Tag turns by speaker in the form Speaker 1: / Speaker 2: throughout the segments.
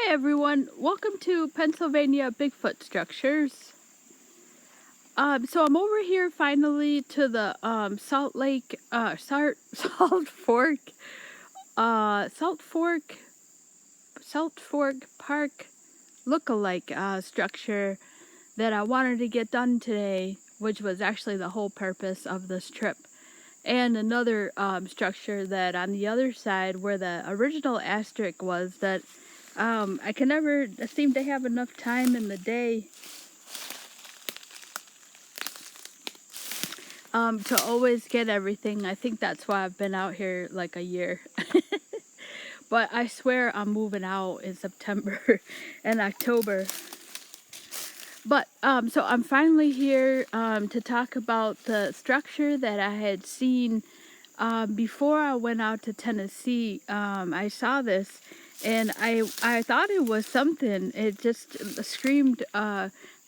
Speaker 1: Hi everyone, welcome to Pennsylvania Bigfoot Structures. So I'm over here finally to the Salt Lake, Salt Fork, Salt Fork, Salt Fork Park look-alike structure that I wanted to get done today, which was actually the whole purpose of this trip. And another structure that on the other side where the original asterisk was that I can never seem to have enough time in the day to always get everything. I think that's why I've been out here like a year. But I swear I'm moving out in September and October. But so I'm finally here to talk about the structure that I had seen before I went out to Tennessee. I saw this and I thought it was something. It just screamed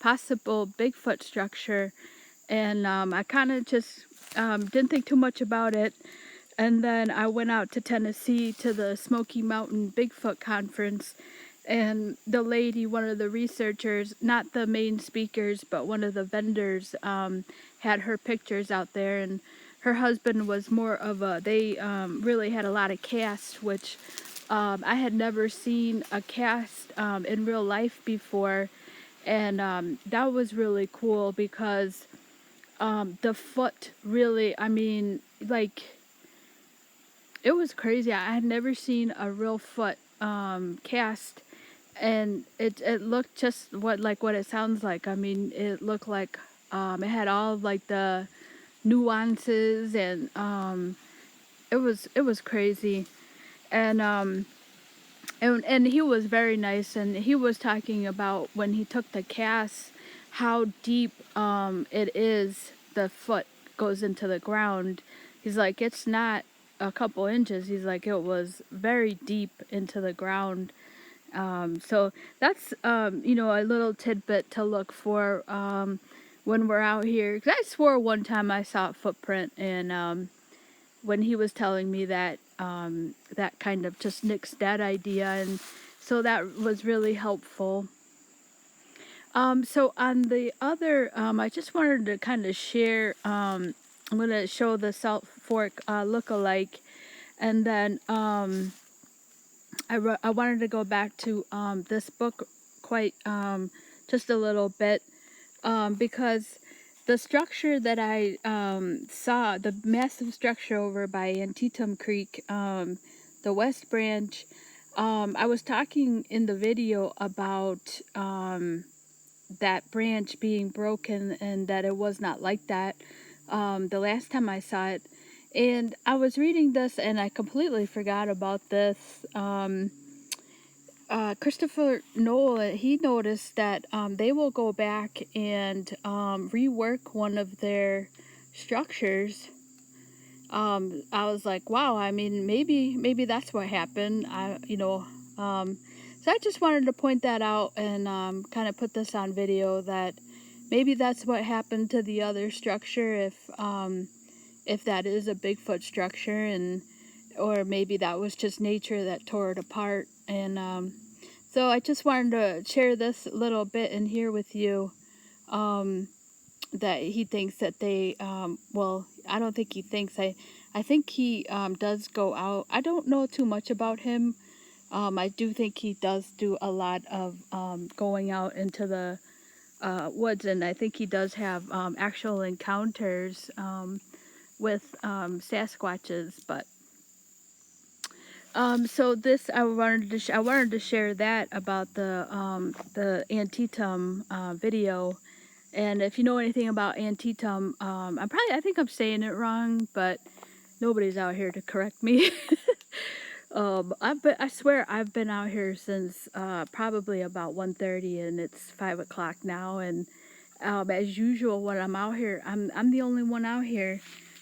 Speaker 1: possible Bigfoot structure, and I kind of just didn't think too much about it. And then I went out to Tennessee to the Smoky Mountain Bigfoot Conference, and the lady, one of the researchers, not the main speakers, but one of the vendors, had her pictures out there, and her husband was more of a, they really had a lot of cast, which I had never seen a cast in real life before, and that was really cool because the foot really, I mean, like, it was crazy. I had never seen a real foot cast, and it looked just what it sounds like. I mean, it looked like it had all like the nuances, and it was crazy, and and he was very nice, and he was talking about when he took the cast, how deep it is. The foot goes into the ground. He's like, it's not a couple inches. He's like, it was very deep into the ground. So that's a little tidbit to look for when we're out here. 'Cause I swore one time I saw a footprint, and when he was telling me that, that kind of just nixed that idea, and so that was really helpful. So on the other, I just wanted to kind of share. I'm gonna show the Salt Fork look-alike, and then I wanted to go back to this book quite just a little bit, because the structure that I saw, the massive structure over by Antietam Creek, the West Branch, I was talking in the video about that branch being broken and that it was not like that the last time I saw it. And I was reading this and I completely forgot about this. Christopher Nolan, he noticed that they will go back and rework one of their structures. I was like, wow, I mean, maybe that's what happened. So I just wanted to point that out and kind of put this on video, that maybe that's what happened to the other structure, if that is a Bigfoot structure, and or maybe that was just nature that tore it apart. And so I just wanted to share this little bit in here with you, that he thinks that they, well, I don't think he thinks, I think he does go out. I don't know too much about him. I do think he does do a lot of going out into the woods, and I think he does have actual encounters with Sasquatches. But so this, I wanted to share that about the Antietam video. And if you know anything about Antietam, I think I'm saying it wrong, but nobody's out here to correct me. I swear I've been out here since probably about 1:30, and it's 5 o'clock now. And as usual, when I'm out here, I'm the only one out here,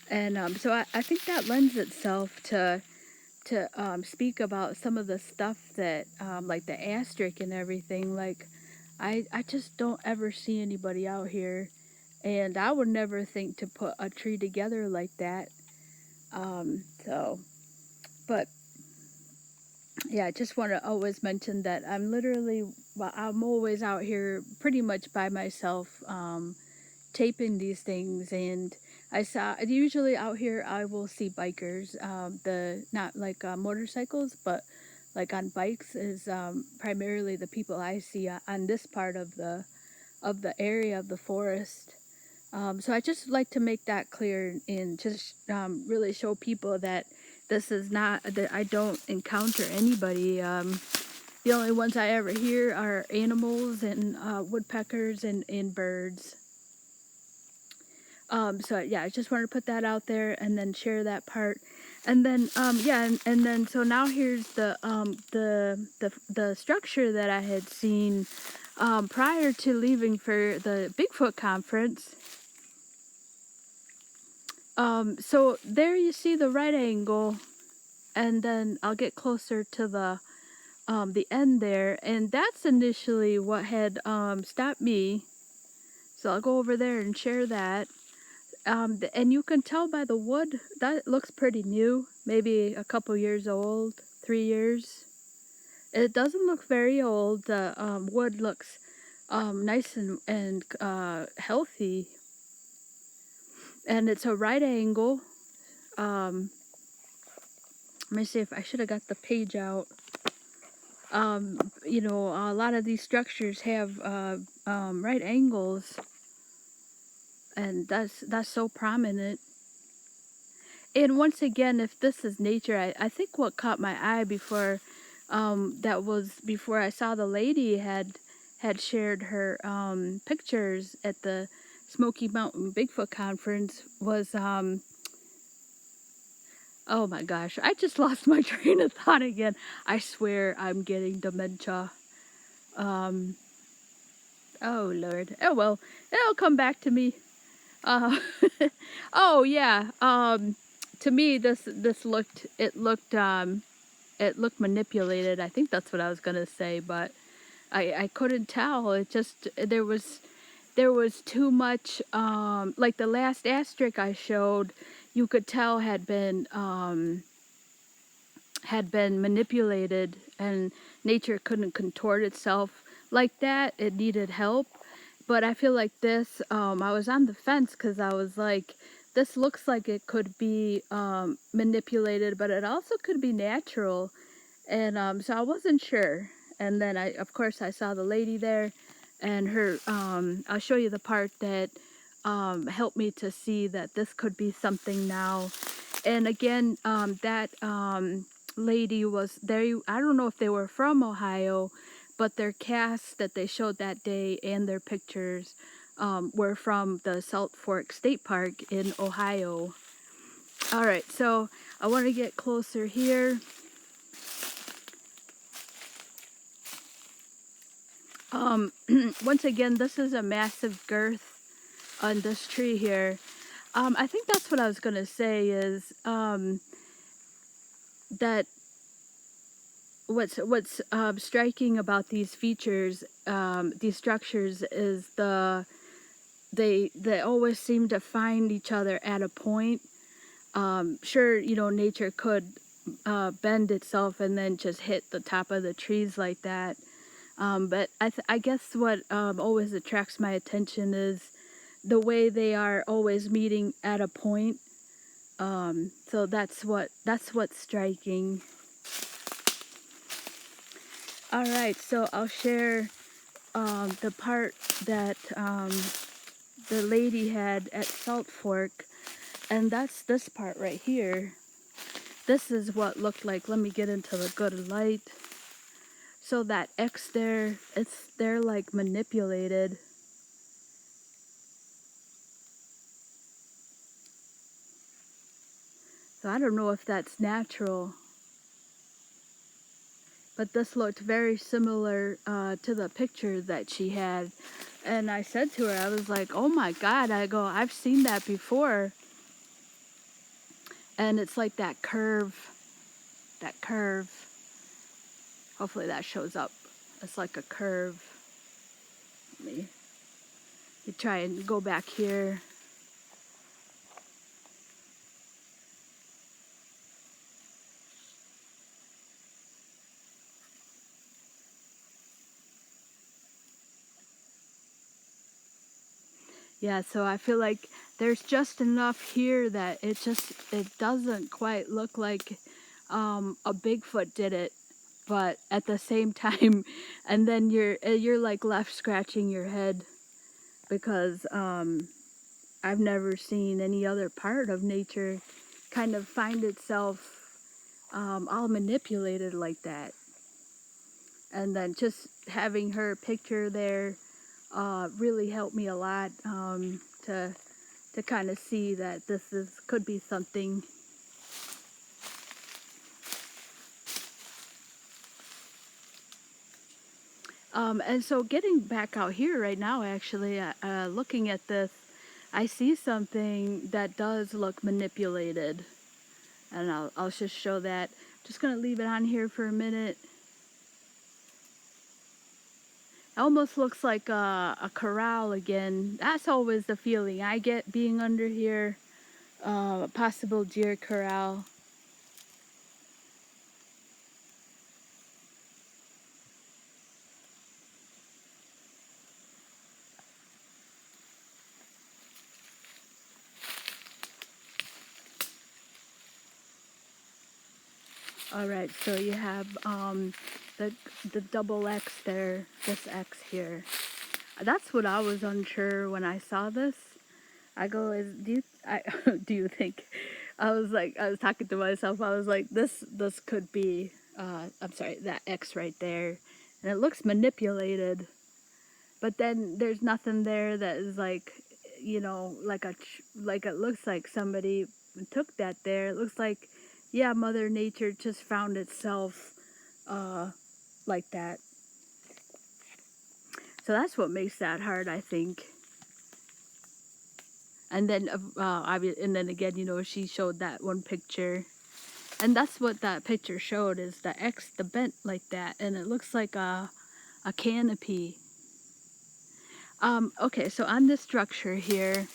Speaker 1: and so I think that lends itself to speak about some of the stuff that like the asterisk and everything. Like I just don't ever see anybody out here, and I would never think to put a tree together like that. So, but yeah, I just want to always mention that I'm literally, well, I'm always out here pretty much by myself, taping these things. And I saw, usually out here, I will see bikers, the, not like motorcycles, but like on bikes is primarily the people I see on this part of the area of the forest. So I just like to make that clear and just really show people that this is not that I don't encounter anybody. The only ones I ever hear are animals and woodpeckers and birds. So yeah, I just wanted to put that out there and then share that part. And then yeah, and then so now here's the structure that I had seen prior to leaving for the Bigfoot conference. So there you see the right angle, and then I'll get closer to the end there, and that's initially what had stopped me. So I'll go over there and share that. And you can tell by the wood that looks pretty new, maybe a couple years old, 3 years. It doesn't look very old. The wood looks nice and healthy, and it's a right angle. Um, Let me see if I should have got the page out. You know, a lot of these structures have right angles, and that's so prominent. And once again, if this is nature, I think what caught my eye before, that was before I saw the lady had shared her pictures at the Smoky Mountain Bigfoot conference was oh my gosh, I just lost my train of thought again. I swear I'm getting dementia. Um, oh Lord. Oh well, it'll come back to me. Uh, oh yeah. To me, this looked it looked manipulated. I think that's what I was gonna say, but I couldn't tell. It just there was too much. Like the last asterisk I showed, you could tell had been manipulated, and nature couldn't contort itself like that. It needed help. But I feel like this, I was on the fence because I was like, this looks like it could be manipulated, but it also could be natural. And so I wasn't sure. And then of course, I saw the lady there, and her, I'll show you the part that helped me to see that this could be something now. And again, that lady was there. I don't know if they were from Ohio, but their cast that they showed that day and their pictures were from the Salt Fork State Park in Ohio. All right, so I want to get closer here. Once again, this is a massive girth on this tree here. I think that's what I was gonna say is that what's striking about these features, these structures, is they always seem to find each other at a point. Sure, you know, nature could bend itself and then just hit the top of the trees like that. But I guess what always attracts my attention is the way they are always meeting at a point. So that's what's striking. All right, so I'll share the part that the lady had at Salt Fork, and that's this part right here. This is what looked like. Let me get into the good light. So that X there, they're like manipulated. So I don't know if that's natural, but this looked very similar to the picture that she had. And I said to her, I was like, oh my God, I go, I've seen that before. And it's like that curve. Hopefully that shows up. It's like a curve. Let me try and go back here. Yeah, so I feel like there's just enough here that it doesn't quite look like a Bigfoot did it, but at the same time, and then you're like left scratching your head because I've never seen any other part of nature kind of find itself all manipulated like that. And then just having her picture there really helped me a lot to kind of see that this is could be something. And so getting back out here right now, actually, looking at this, I see something that does look manipulated, and I'll just show that. Just gonna leave it on here for a minute. Almost looks like a corral again. That's always the feeling I get being under here. A possible deer corral. All right, so you have the the double X there, this X here. That's what I was unsure when I saw this. I go, is do you do you think? I was talking to myself. I was like, this could be. I'm sorry, that X right there, and it looks manipulated. But then there's nothing there that is like, like like it looks like somebody took that there. It looks like, yeah, Mother Nature just found itself uh, like that. So that's what makes that hard, I think. And then, and then again, she showed that one picture, and that's what that picture showed is the X, the bent like that, and it looks like a canopy. Okay, so on this structure here,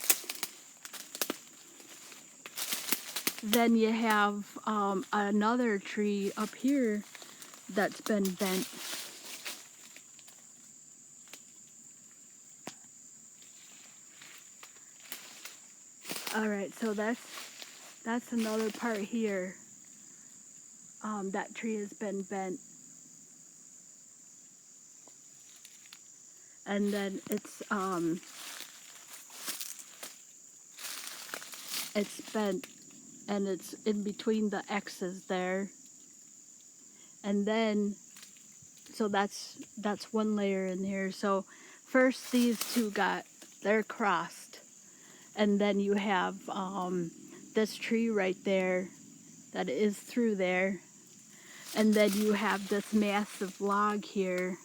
Speaker 1: then you have another tree up here that's been bent. All right, so that's another part here. That tree has been bent, and then it's bent, and it's in between the X's there, and then so that's one layer in here. So first these two they're crossed, and then you have this tree right there that is through there, and then you have this massive log here,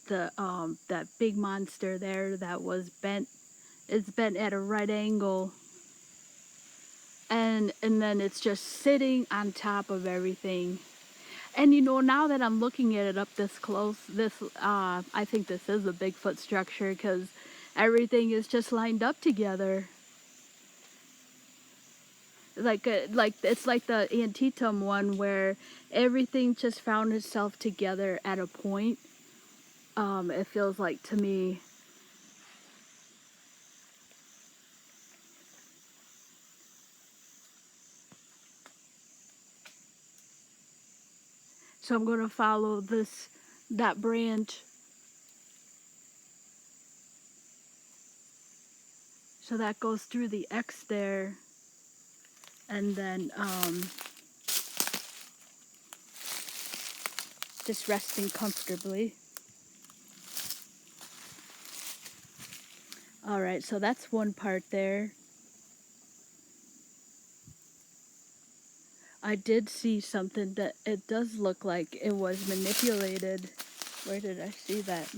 Speaker 1: the that big monster there that was bent. It's bent at a right angle, and then it's just sitting on top of everything. And now that I'm looking at it up this close, I think this is a Bigfoot structure because everything is just lined up together. Like it's like the Antietam one where everything just found itself together at a point. It feels like to me. So I'm gonna follow that branch. So that goes through the X there, and then just resting comfortably. All right, so that's one part there. I did see something that it does look like it was manipulated. Where did I see that?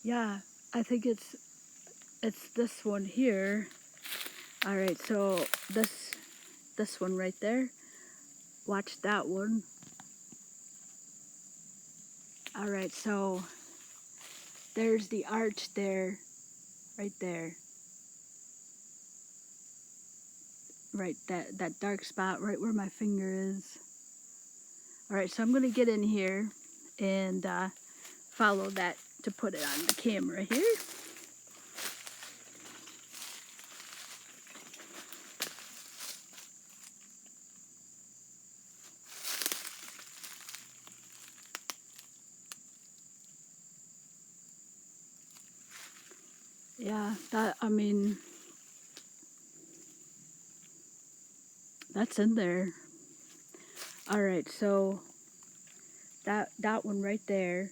Speaker 1: Yeah, I think it's this one here. All right, so this one right there. Watch that one. All right, so There's the arch there, right there. Right, that dark spot right where my finger is. All right, so I'm gonna get in here and follow that to put it on the camera here. Yeah, I mean, that's in there. All right, so that one right there.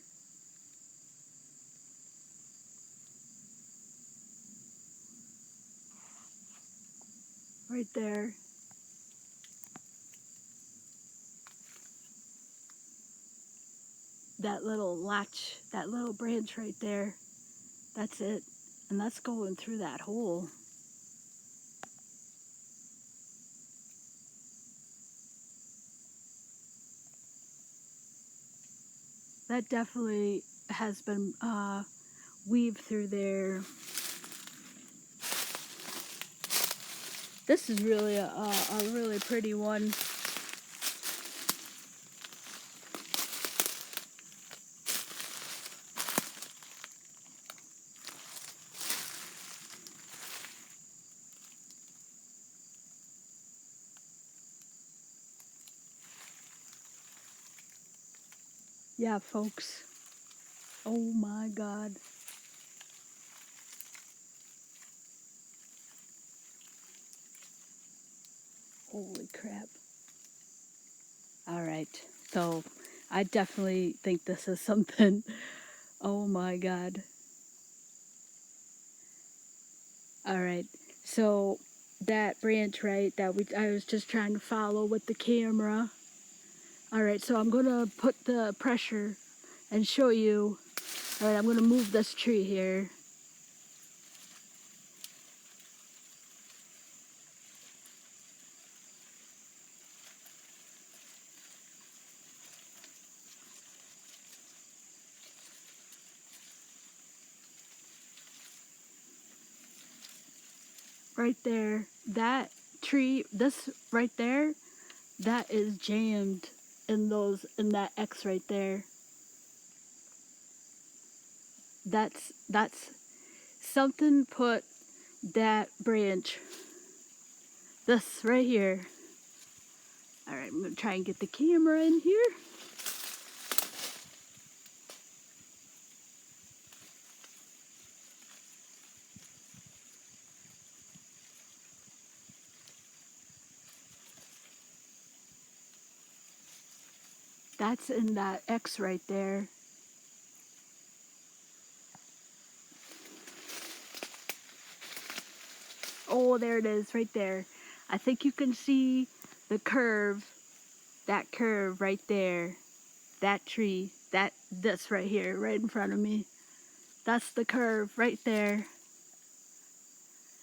Speaker 1: Right there. That little latch, that little branch right there. That's it. And that's going through that hole. That definitely has been weaved through there. This is really a really pretty one. Yeah, folks. Oh my God. Holy crap. All right. So I definitely think this is something. Oh my God. All right. So that branch, right, I was just trying to follow with the camera. All right. So I'm going to put the pressure and show you. All right. I'm going to move this tree here. Right there. That tree, this right there, that is jammed in that X right there. That's something put that branch, this right here. All right, I'm gonna try and get the camera in here. That's in that X right there. Oh, there it is, right there. I think you can see the curve, that curve right there, that tree, this right here, right in front of me. That's the curve right there.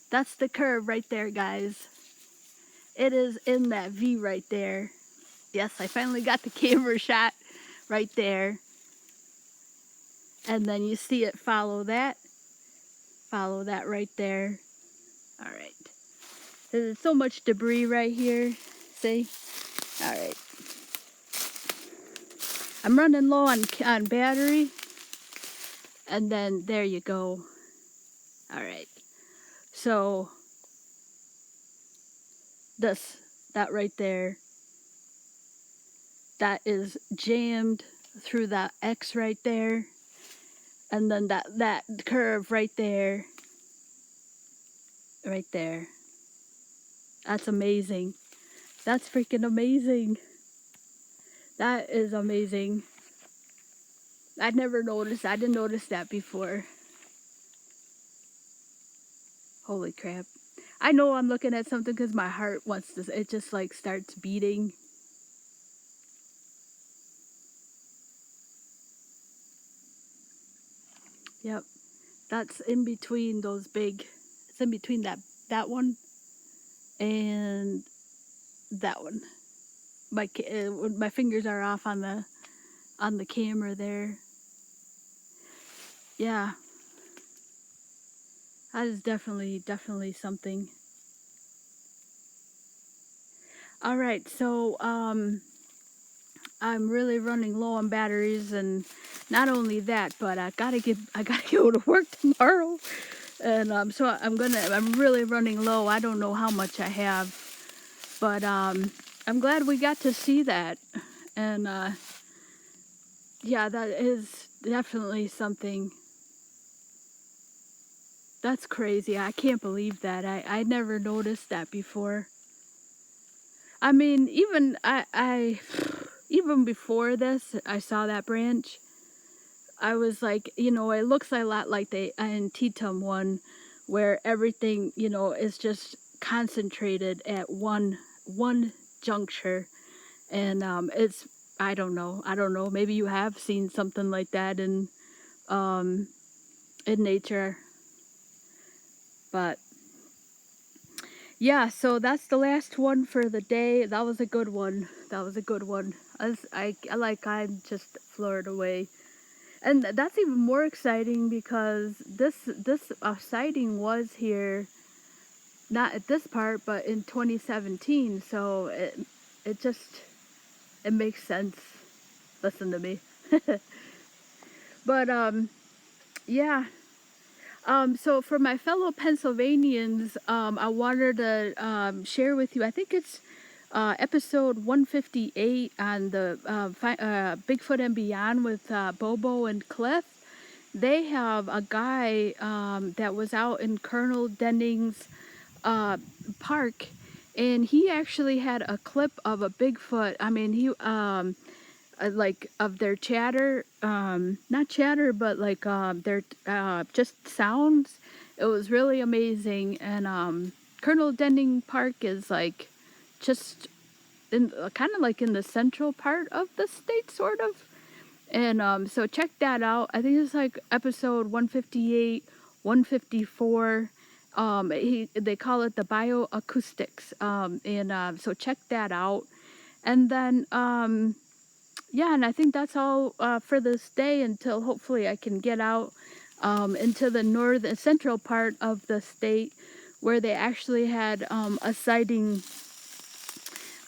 Speaker 1: That's the curve right there, guys. It is in that V right there. Yes, I finally got the camera shot right there. And then you see it follow that right there. All right. There's so much debris right here. See? All right. I'm running low on battery. And then there you go. All right. So that right there, that is jammed through that X right there. And then that curve right there. Right there. That's amazing. That's freaking amazing. That is amazing. I didn't notice that before. Holy crap. I know I'm looking at something because my heart wants to, it just like starts beating. Yep. That's in between those big, it's in between that one and that one. My fingers are off on the camera there. Yeah, that is definitely something. All right, so I'm really running low on batteries, and not only that, but I gotta go to work tomorrow, and so I'm really running low. I don't know how much I have, but I'm glad we got to see that, and yeah, that is definitely something. That's crazy. I can't believe that. I never noticed that before. I mean, I even before this, I saw that branch. I was like, it looks a lot like the Antietam one, where everything, is just concentrated at one juncture, and it's I don't know. Maybe you have seen something like that um in nature, but yeah. So that's the last one for the day. That was a good one. That was a good one. I'm just floored away. And that's even more exciting because this sighting was here, not at this part, but in 2017. So it just it makes sense. Listen to me. But yeah. So for my fellow Pennsylvanians, I wanted to share with you. I think it's episode 158 on the Bigfoot and Beyond with Bobo and Cliff. They have a guy that was out in Colonel Denning's uh, park, and he actually had a clip of a Bigfoot. I mean, he like of their chatter, not chatter, but like their just sounds. It was really amazing, and Colonel Denning Park is like just in kind of like in the central part of the state, sort of. And so check that out. I think it's like episode 158, 154. They call it the bioacoustics. And so check that out. And then yeah, and I think that's all for this day until hopefully I can get out into the northern central part of the state where they actually had a sighting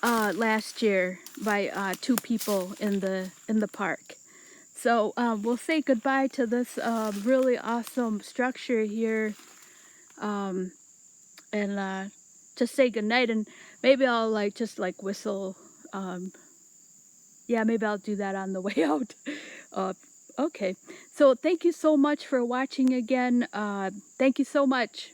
Speaker 1: last year by two people in the park. So we'll say goodbye to this really awesome structure here, um, and just say goodnight. And maybe I'll like just like whistle. Um, yeah, maybe I'll do that on the way out. Uh, okay. So thank you so much for watching again. Thank you so much.